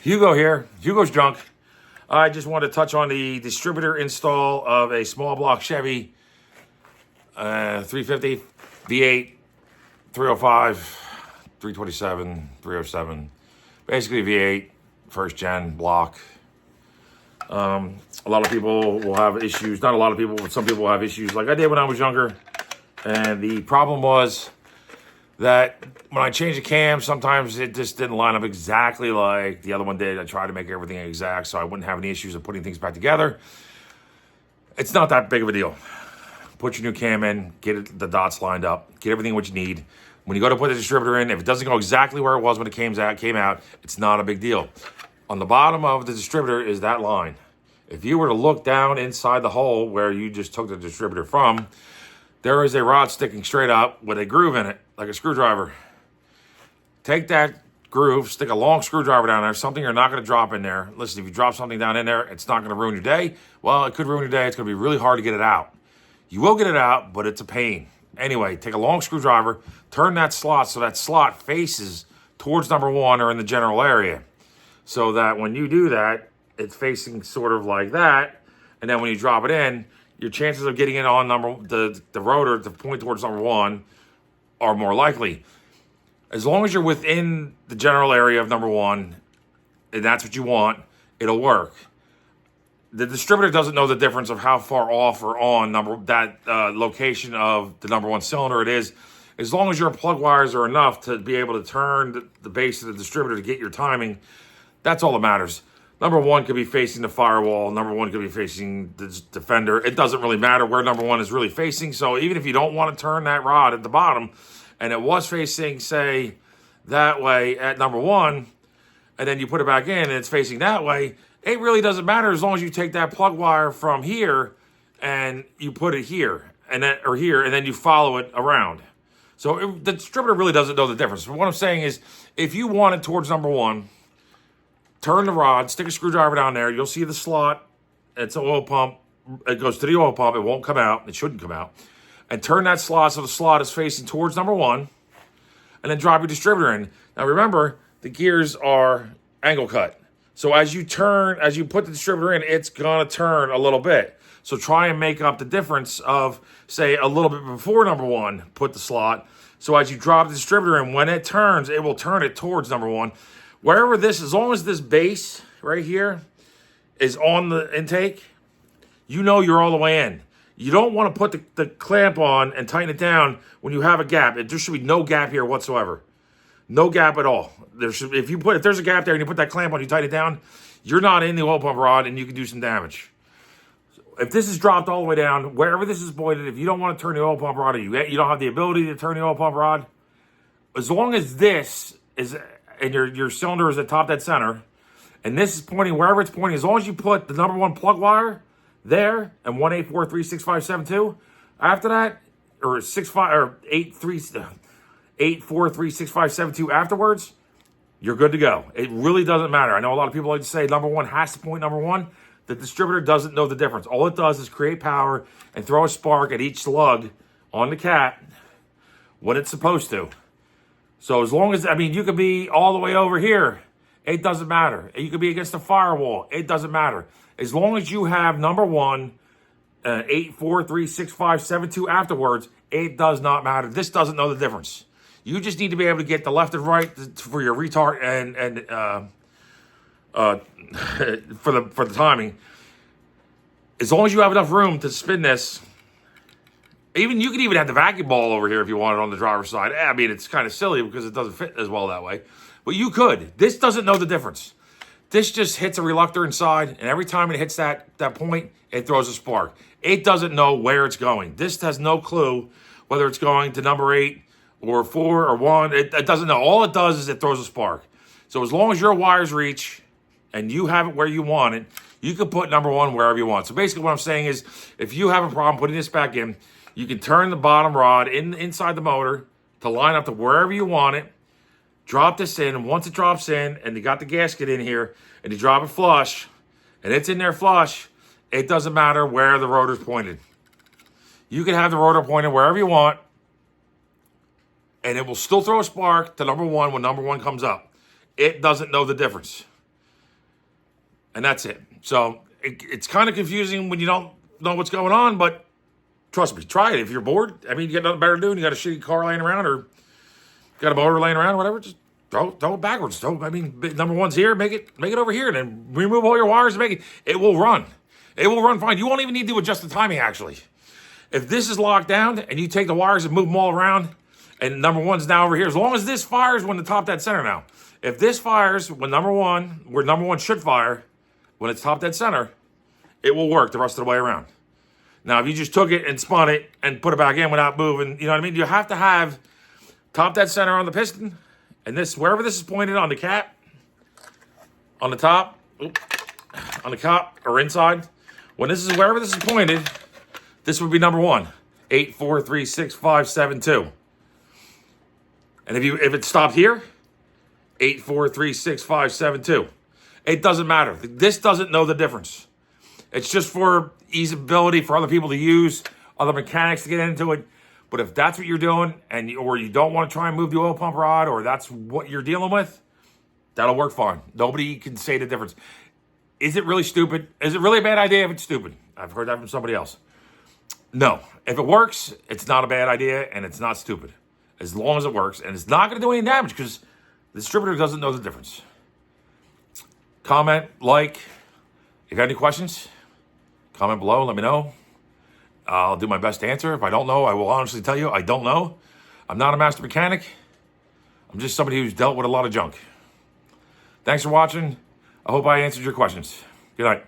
Hugo here, Hugo's Junk. I just wanted to touch on the distributor install of a small block Chevy 350 V8 305 327 307, basically V8 first gen block. A lot of people will have issues, not a lot of people, but some people will have issues like I did when I was younger. And the problem was that when I changed the cam, sometimes it just didn't line up exactly like the other one did. I tried to make everything exact so I wouldn't have any issues of putting things back together. It's not that big of a deal. Put your new cam in, the dots lined up, get everything what you need. When you go to put the distributor in, if it doesn't go exactly where it was when it came out, it's not a big deal. On the bottom of the distributor is that line. If you were to look down inside the hole where you just took the distributor from, there is a rod sticking straight up with a groove in it, like a screwdriver. Take that groove, stick a long screwdriver down there, something you're not going to drop in there. Listen, if you drop something down in there, it's not going to ruin your day. Well, it could ruin your day. It's going to be really hard to get it out. You will get it out, but it's a pain. Anyway, take a long screwdriver, turn that slot so that slot faces towards number one or in the general area. So that when you do that, it's facing sort of like that. And then when you drop it in, your chances of getting it on the rotor to point towards number one are more likely. As long as you're within the general area of number one, and that's what you want, it'll work. The distributor doesn't know the difference of how far off or on location of the number one cylinder it is. As long as your plug wires are enough to be able to turn the base of the distributor to get your timing, that's all that matters. Number one could be facing the firewall. Number one could be facing the fender. It doesn't really matter where number one is really facing. So even if you don't want to turn that rod at the bottom and it was facing, say, that way at number one, and then you put it back in and it's facing that way, it really doesn't matter as long as you take that plug wire from here and you put it here and then you follow it around. So the distributor really doesn't know the difference. But what I'm saying is if you want it towards number one, turn the rod, stick a screwdriver down there. You'll see the slot. It's an oil pump. It goes to the oil pump. It won't come out. It shouldn't come out. And turn that slot so the slot is facing towards number one. And then drop your distributor in. Now remember, the gears are angle cut. So as you put the distributor in, it's going to turn a little bit. So try and make up the difference of, say, a little bit before number one, put the slot. So as you drop the distributor in, when it turns, it will turn it towards number one. Wherever as long as this base right here is on the intake, you know you're all the way in. You don't want to put the clamp on and tighten it down when you have a gap. There should be no gap here whatsoever. No gap at all. If there's a gap there and you put that clamp on, you tighten it down, you're not in the oil pump rod and you can do some damage. If this is dropped all the way down, wherever this is pointed, if you don't want to turn the oil pump rod, or you don't have the ability to turn the oil pump rod, as long as this is, and your cylinder is at top dead center, and this is pointing wherever it's pointing, as long as you put the number one plug wire there and 1-843-6572 after that, or 843-6572 afterwards, you're good to go. It really doesn't matter. I know a lot of people like to say number one has to point number one. The distributor doesn't know the difference. All it does is create power and throw a spark at each slug on the cat when it's supposed to. So as long as, you could be all the way over here, it doesn't matter. You could be against the firewall, it doesn't matter. As long as you have number one, 843-6572 afterwards, it does not matter. This doesn't know the difference. You just need to be able to get the left and right for your retard and for the timing. As long as you have enough room to spin this. You can even have the vacuum ball over here if you want it on the driver's side. It's kind of silly because it doesn't fit as well that way. But you could. This doesn't know the difference. This just hits a reluctor inside, and every time it hits that point, it throws a spark. It doesn't know where it's going. This has no clue whether it's going to number 8 or 4 or 1. It doesn't know. All it does is it throws a spark. So as long as your wires reach and you have it where you want it, you can put number one wherever you want. So basically what I'm saying is if you have a problem putting this back in, you can turn the bottom rod inside the motor to line up to wherever you want it. Drop this in, and once it drops in, and you got the gasket in here, and you drop it flush, and it's in there flush, it doesn't matter where the rotor's pointed. You can have the rotor pointed wherever you want, and it will still throw a spark to number one when number one comes up. It doesn't know the difference. and that's it. So it's kind of confusing when you don't know what's going on, but trust me, try it. If you're bored, I mean, you got nothing better to do, and you got a shitty car laying around, or you got a motor laying around, or whatever, just throw it backwards. Number one's here, make it over here, and then remove all your wires and make it. It will run. It will run fine. You won't even need to adjust the timing, actually. If this is locked down, and you take the wires and move them all around, and number one's now over here, as long as this fires when the top dead center now. If this fires when number one, where number one should fire, when it's top dead center, it will work the rest of the way around. Now, if you just took it and spun it and put it back in without moving, you know what I mean? You have to have top dead center on the piston, and this, wherever this is pointed on the cap, on the top, on the top or inside, when this is, wherever this is pointed, this would be number one, 8, 4, 3, 6, 5, 7, 2. And if it stopped here, 8, 4, 3, 6, 5, 7, 2. It doesn't matter. This doesn't know the difference. It's just for easeability for other people to use, other mechanics to get into it. But if that's what you're doing, or you don't want to try and move the oil pump rod, or that's what you're dealing with, that'll work fine. Nobody can say the difference. Is it really stupid? Is it really a bad idea if it's stupid? I've heard that from somebody else. No. If it works, it's not a bad idea, and it's not stupid. As long as it works, and it's not going to do any damage, because the distributor doesn't know the difference. Comment, like. If you got any questions, comment below, let me know. I'll do my best to answer. If I don't know, I will honestly tell you I don't know. I'm not a master mechanic. I'm just somebody who's dealt with a lot of junk. Thanks for watching. I hope I answered your questions. Good night.